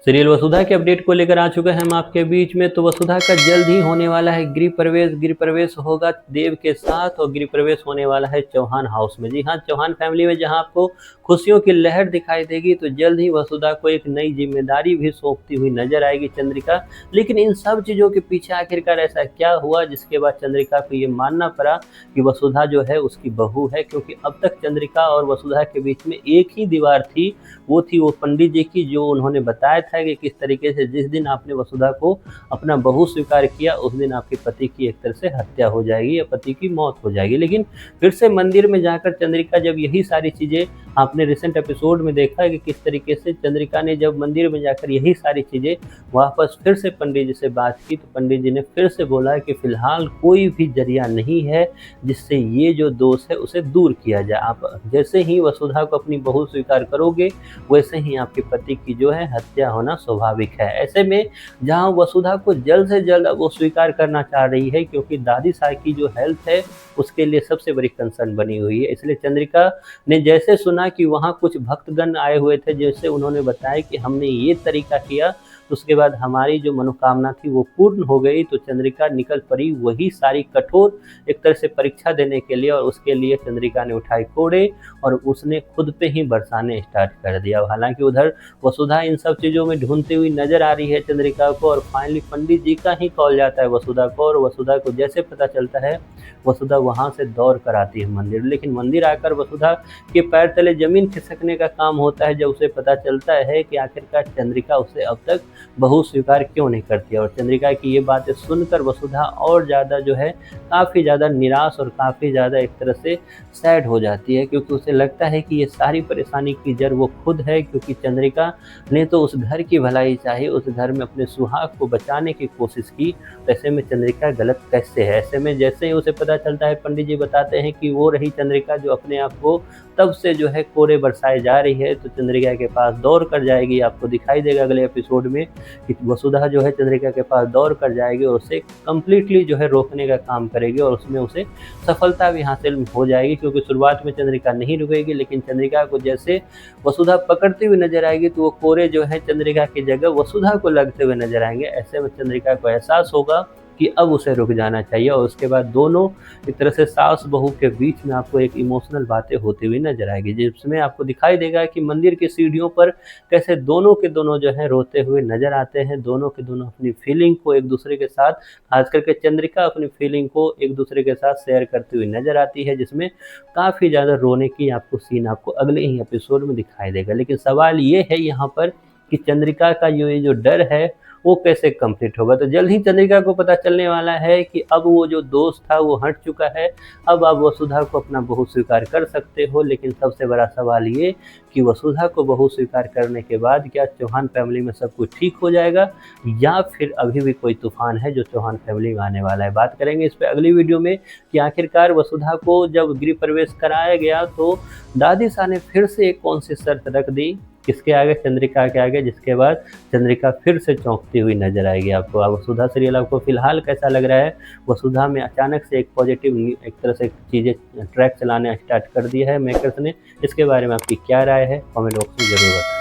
Serial वसुधा के update को लेकर आ चुके हैं हम आपके बीच में। तो वसुधा का जल्द ही होने वाला है गृह प्रवेश। गृह प्रवेश होगा देव के साथ और गृह प्रवेश होने वाला है चौहान हाउस में। जी हाँ, चौहान फैमिली में जहां आपको खुशियों की लहर दिखाई देगी, तो जल्द ही वसुधा को एक नई जिम्मेदारी भी सौंपती हुई नजर आएगी चंद्रिका। लेकिन इन सब चीजों के पीछे आखिरकार ऐसा क्या हुआ जिसके बाद चंद्रिका को ये मानना पड़ा कि वसुधा जो है उसकी बहू है? क्योंकि अब तक चंद्रिका और वसुधा के बीच में एक ही दीवार थी, वो थी वो पंडित जी की, जो उन्होंने बताया था कि किस तरीके से जिस दिन आपने वसुधा को अपना बहू स्वीकार किया उस दिन आपके पति की एक तरह से हत्या हो जाएगी या पति की मौत हो जाएगी। लेकिन फिर से मंदिर में जाकर चंद्रिका जब यही सारी चीज़ें, आपने रिसेंट एपिसोड में देखा है कि किस तरीके से चंद्रिका ने जब मंदिर में जाकर यही सारी चीज़ें वापस फिर से पंडित जी से बात की, तो पंडित जी ने फिर से बोला कि फिलहाल कोई भी जरिया नहीं है जिससे ये जो दोष है उसे दूर किया जाए। आप जैसे ही वसुधा को अपनी बहू स्वीकार करोगे वैसे ही आपके पति की जो है हत्या होना स्वाभाविक है। ऐसे में जहां वसुधा को जल्द से जल्द वो स्वीकार करना चाह रही है, क्योंकि दादी साहब की जो हेल्थ है उसके लिए सबसे बड़ी कंसर्न बनी हुई है। इसलिए चंद्रिका ने जैसे सुना कि वहां कुछ भक्तगण आए हुए थे, जैसे उन्होंने बताया कि हमने ये तरीका किया तो उसके बाद हमारी जो मनोकामना थी वो पूर्ण हो गई, तो चंद्रिका निकल पड़ी वही सारी कठोर एक तरह से परीक्षा देने के लिए। और उसके लिए चंद्रिका ने उठाए कोड़े और उसने खुद पे ही बरसाने स्टार्ट कर दिया। हालांकि उधर वसुधा इन सब चीज़ों में ढूंढती हुई नजर आ रही है चंद्रिका को, और फाइनली पंडित जी का ही कॉल जाता है वसुधा को, और वसुधा को जैसे पता चलता है वसुधा वहां से दौड़ कर आती है मंदिर। लेकिन मंदिर आकर वसुधा के पैर तले जमीन खिसकने का काम होता है जब उसे पता चलता है कि आखिरकार चंद्रिका उसे अब तक बहू स्वीकार क्यों नहीं करती है। और चंद्रिका की ये बातें सुनकर वसुधा और ज़्यादा जो है काफ़ी ज़्यादा निराश और काफ़ी ज़्यादा एक तरह से सैड हो जाती है, क्योंकि उसे लगता है कि ये सारी परेशानी की जड़ वो खुद है। क्योंकि चंद्रिका ने तो उस घर की भलाई चाही, उस घर में अपने सुहाग को बचाने की कोशिश की, तो ऐसे में चंद्रिका गलत कैसे है? ऐसे में जैसे ही उसे पता चलता है, पंडित जी बताते हैं कि वो रही चंद्रिका जो अपने आप को तब से जो है कोड़े बरसाए जा रही है, तो चंद्रिका के पास दौड़ कर जाएगी। आपको दिखाई देगा अगले एपिसोड में कि वसुधा जो है चंद्रिका के पास दौड़ कर जाएगी और उसे कम्प्लीटली जो है रोकने का काम करेगी, और उसमें उसे सफलता भी हासिल हो जाएगी। क्योंकि शुरुआत में चंद्रिका नहीं रुकेगी, लेकिन चंद्रिका को जैसे वसुधा पकड़ती हुई नजर आएगी तो वो कोड़े जो है चंद्रिका की जगह वसुधा को लगते हुए नजर आएंगे। ऐसे में चंद्रिका को एहसास होगा कि अब उसे रुक जाना चाहिए, और उसके बाद दोनों एक तरह से सास बहू के बीच में आपको एक इमोशनल बातें होती हुई नजर आएगी, जिसमें आपको दिखाई देगा कि मंदिर की सीढ़ियों पर कैसे दोनों के दोनों जो है रोते हुए नजर आते हैं। दोनों के दोनों अपनी फीलिंग को एक दूसरे के साथ, खास करके चंद्रिका अपनी फीलिंग को एक दूसरे के साथ शेयर करती हुई नजर आती है, जिसमें काफ़ी ज़्यादा रोने की आपको सीन आपको अगले ही एपिसोड में दिखाई देगा। लेकिन सवाल ये है यहाँ पर कि चंद्रिका का ये जो डर है वो कैसे कंप्लीट होगा। तो जल्द ही चंद्रिका को पता चलने वाला है कि अब वो जो दोस्त था वो हट चुका है, अब आप वसुधा को अपना बहू स्वीकार कर सकते हो। लेकिन सबसे बड़ा सवाल ये कि वसुधा को बहू स्वीकार करने के बाद क्या चौहान फैमिली में सब कुछ ठीक हो जाएगा, या फिर अभी भी कोई तूफान है जो चौहान फैमिली में आने वाला है। बात करेंगे इस पर अगली वीडियो में कि आखिरकार वसुधा को जब गृह प्रवेश कराया गया तो दादी साहब ने फिर से एक कौन सी शर्त रख दी, किसके आगे? चंद्रिका के आगे, जिसके बाद चंद्रिका फिर से चौंकती हुई नजर आएगी आपको। अब वसुधा सीरियल आपको फिलहाल कैसा लग रहा है? वसुधा में अचानक से एक पॉजिटिव एक तरह से चीज़ें ट्रैक चलाने स्टार्ट कर दिया है मेकर्स ने, इसके बारे में आपकी क्या राय है? कमेंट बॉक्स में जरूर बताएं।